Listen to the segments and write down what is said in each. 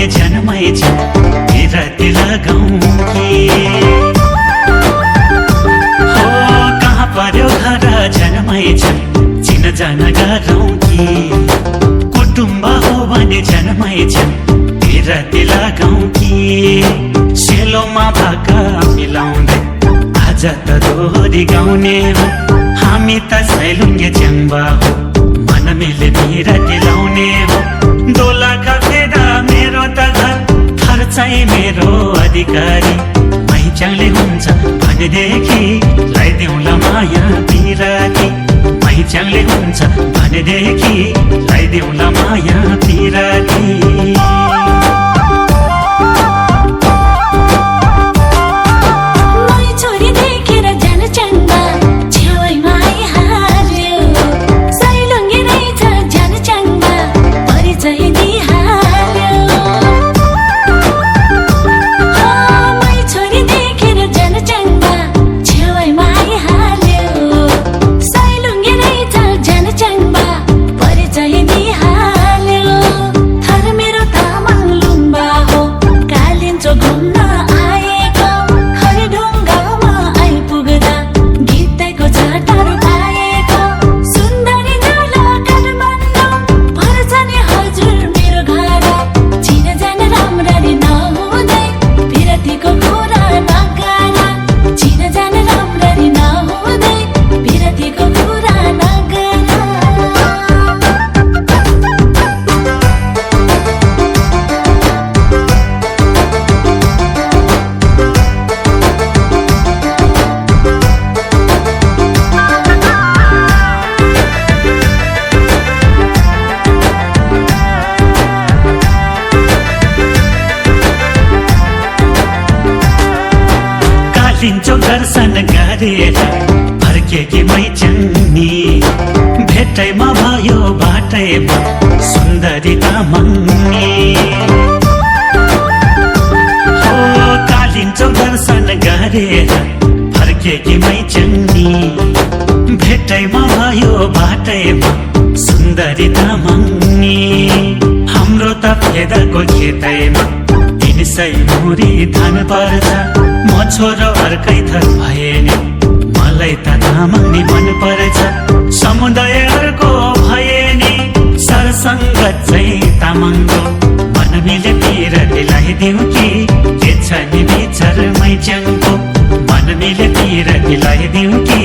भने जन्मै छ बिरती लगाउँ कि हो कहाँ पर्यो घर जन्मै छ चिनजान गरौँ कि कुटुम्ब हो भने जन्मै छ बिरती लगाउँ कि सेलोमा भाका मिलाउँदै आज त दोहोरी गाउने हो हामी त सैलुङ्गे च्याङ्बा हो मन मिले बिरती लाउने हो दोलखा फेदा मेरो त घर खर्चै मेरो अधिकारी मैचाङले हुन्छ भनेदेखि लगाइदेऊला माया बिरती मैचाङले हुन्छ भनेदेखि लगाइदेऊला माया बिरती लिन्छौ दर्शन गरेर फर्केकी मैचङ्नी भेटैमा भयो बाटैमा सुन्दरी तामाङ्नी हो कालिन्छौ दर्शन गरेर फर्केकी मैचङ्नी भेटैमा भयो बाटैमा सुन्दरी तामाङ्नी हाम्रो त फेदाको खेतैमा 300 मुरी धान पर्छ म छोरो अर्कै थर भए नि मलाई त तामाङ्नी मन पर्छ समुदायहरूको भए नि सरसङ्गत चाहिँ तामाङको मन मिले बिरती लगाइदेऊ कि के छ नि विचार मैच्याङको मन मिले बिरती लगाइदेऊ कि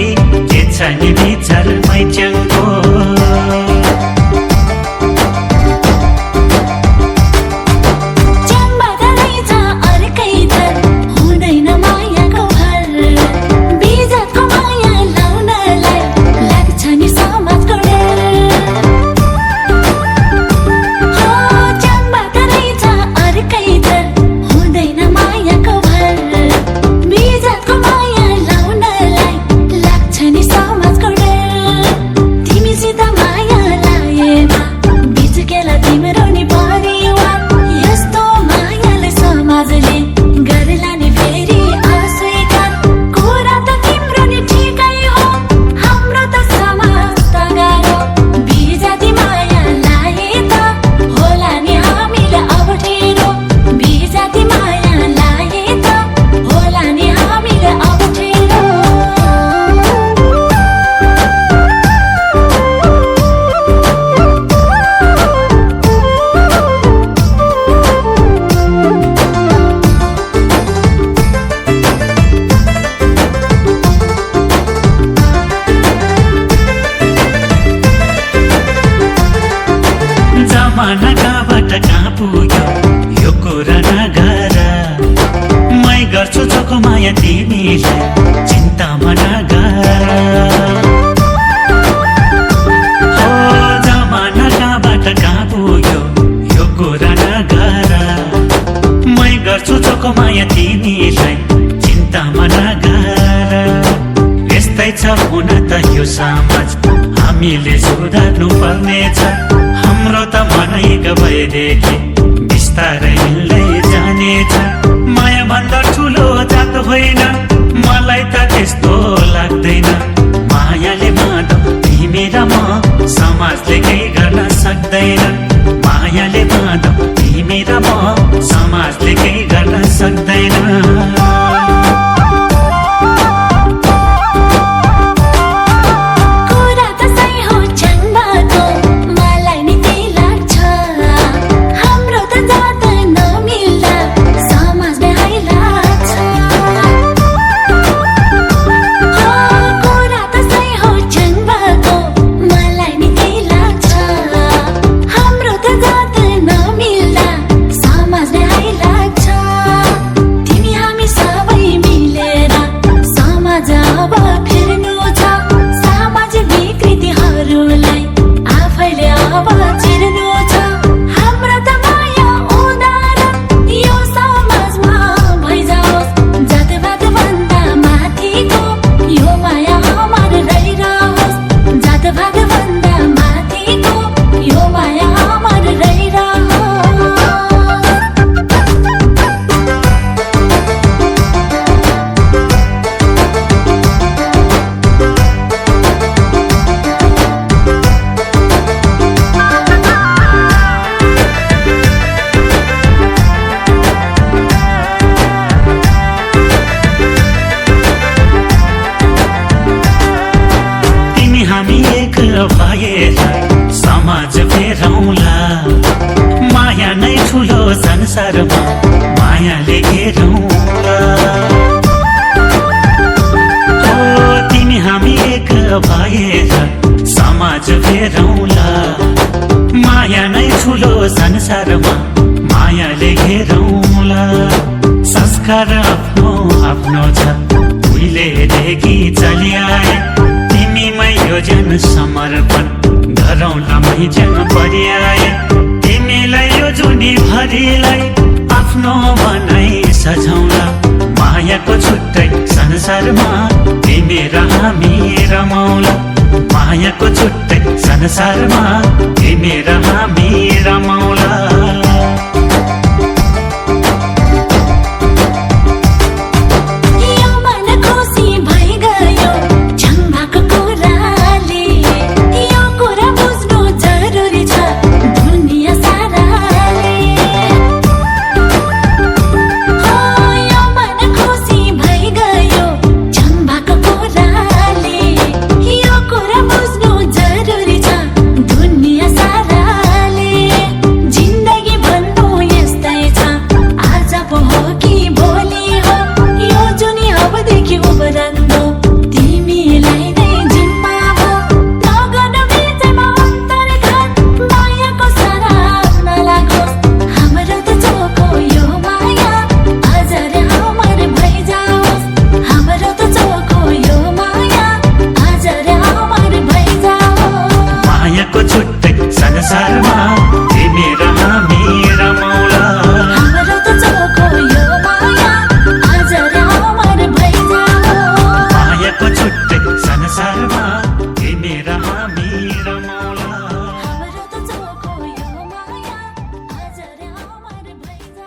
के छ नि विचार मैच्याङको जमानाबाट कहाँ पुग्यो यो कुरा नगर मै गर्छु चोखो माया तिमीलाई चिन्तामा नगर हो जमाना कहाँबाट कहाँ पुग्यो यो कुरा नगर मै गर्छु चोखो माया तिमीलाई चिन्तामा नगर यस्तै छ हुन त यो समाज हामीले सुधार्नु पर्नेछ हाम्रो त मनै गएदेखि बिस्तारै हिँड्दै जानेछ माया भन्दा ठुलो जात होइन मलाई त त्यस्तो लाग्दैन मायाले बाँधो तिमी र म समाजले केही गर्न सक्दैन मायाले बाँधो तिमी र म समाजले केही गर्न सक्दैन। भएर समाज फेरौँला, माया नै ठुलो संसारमा मायाले घेरौँला। तिमी हामी एक भएर समाज फेरौँला, माया नै ठुलो संसारमा मायाले घेरौँला। संस्कार आफ्नो आफ्नो छ उहिलेदेखि चलिआए, तिमीमै यो जन समर्पण गरौँला मै जन परिआए। तिमीलाई यो जुनी भरिलाई आफ्नो बनाई सजाउँला, मायाको छुट्टै संसारमा तिमी र हामी रमाउला। मायाको छुट्टै संसारमा तिमी र हामी रमाउला।